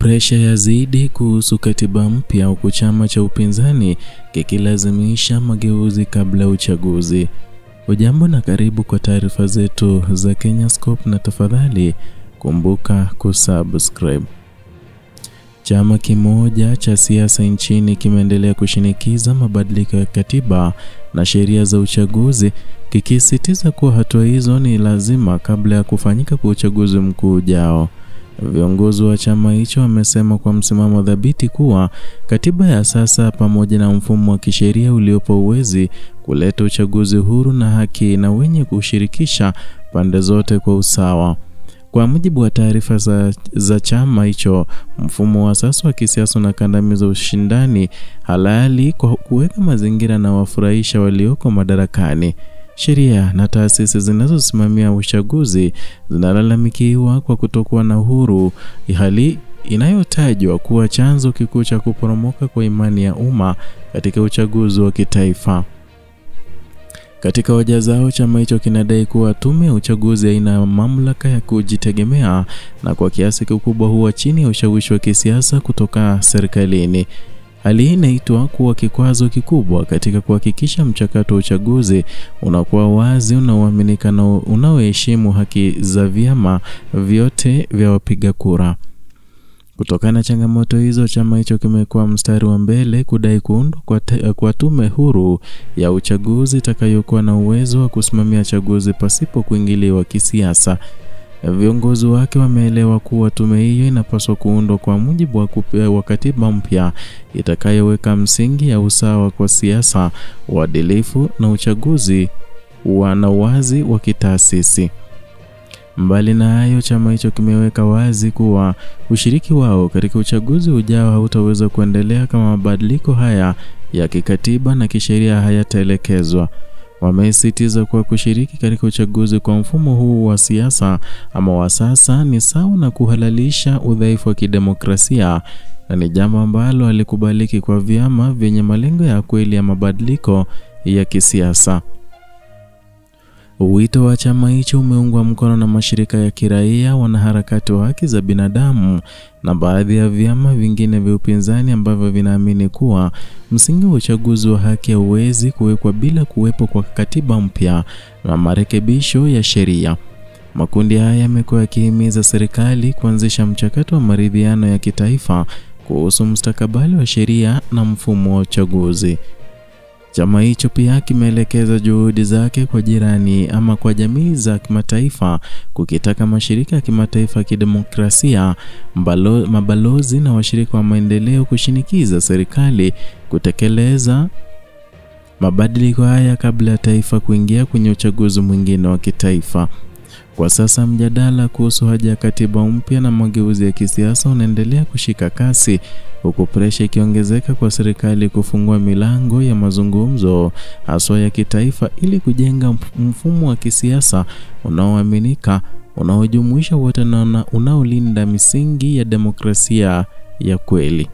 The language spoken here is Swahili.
Presha yazidi kuhusu katiba mpya huku chama cha upinzani kikilazimisha mageuzi kabla uchaguzi. Ujambo na karibu kwa taarifa zetu za Kenyascope na tafadhali kumbuka kusubscribe. Chama kimoja cha siasa nchini kimeendelea kushinikiza mabadiliko ya katiba na sheria za uchaguzi, kikisisitiza kuwa hatua hizo ni lazima kabla ya kufanyika kwa uchaguzi mkuu ujao. Viongozi wa chama hicho wamesema kwa msimamo dhabiti kuwa katiba ya sasa pamoja na mfumo wa kisheria uliopo uwezi kuleta uchaguzi huru na haki na wenye kushirikisha pande zote kwa usawa. Kwa mujibu wa taarifa za chama hicho, mfumo wa sasa wa kisiasa unakandamiza ushindani halali kwa kuweka mazingira na wafurahisha walioko madarakani. Sheria na taasisi zinazosimamia uchaguzi zinalalamikiwa kwa kutokuwa na uhuru, hali inayotajwa kuwa chanzo kikuu cha kuporomoka kwa imani ya umma katika uchaguzi wa kitaifa. Katika hoja zao, chama hicho kinadai kuwa tume ya uchaguzi haina mamlaka ya kujitegemea na kwa kiasi kikubwa huwa chini ya ushawishi wa kisiasa kutoka serikalini. Hali hii inaitwa kuwa kikwazo kikubwa katika kuhakikisha mchakato wa uchaguzi unakuwa wazi, unaoaminika na unaoheshimu haki za vyama vyote vya wapiga kura. Kutokana na changamoto hizo, chama hicho kimekuwa mstari wa mbele kudai kuundwa kwa tume huru ya uchaguzi itakayokuwa na uwezo wa kusimamia chaguzi pasipo kuingiliwa kisiasa. Viongozi wake wameelewa kuwa tume hiyo inapaswa kuundwa kwa mujibu wa katiba mpya itakayoweka msingi ya usawa kwa siasa, uadilifu na uchaguzi na uwazi wa kitaasisi. Mbali na hayo, chama hicho kimeweka wazi kuwa ushiriki wao katika uchaguzi ujao hautaweza kuendelea kama mabadiliko haya ya kikatiba na kisheria hayataelekezwa. Wamesisitiza kuwa kushiriki katika uchaguzi kwa mfumo huu wa siasa ama wa sasa ni sawa na kuhalalisha udhaifu wa kidemokrasia na ni jambo ambalo halikubaliki kwa vyama vyenye malengo ya kweli ya mabadiliko ya kisiasa. Wito wa chama hicho umeungwa mkono na mashirika ya kiraia, wanaharakati wa haki za binadamu na baadhi ya vyama vingine vya upinzani ambavyo vinaamini kuwa msingi wa uchaguzi wa haki hauwezi kuwekwa bila kuwepo kwa katiba mpya na marekebisho ya sheria. Makundi haya yamekuwa yakihimiza serikali kuanzisha mchakato wa maridhiano ya kitaifa kuhusu mustakabali wa sheria na mfumo wa uchaguzi. Chama hicho pia kimeelekeza juhudi zake kwa jirani ama kwa jamii za kimataifa, kukitaka mashirika ya kimataifa ya kidemokrasia, mabalozi na washirika wa maendeleo kushinikiza serikali kutekeleza mabadiliko haya kabla ya taifa kuingia kwenye uchaguzi mwingine wa kitaifa. Kwa sasa mjadala kuhusu haja ya katiba mpya na mageuzi ya kisiasa unaendelea kushika kasi, huku presha ikiongezeka kwa serikali kufungua milango ya mazungumzo haswa ya kitaifa ili kujenga mfumo wa kisiasa unaoaminika, unaojumuisha wote na unaolinda misingi ya demokrasia ya kweli.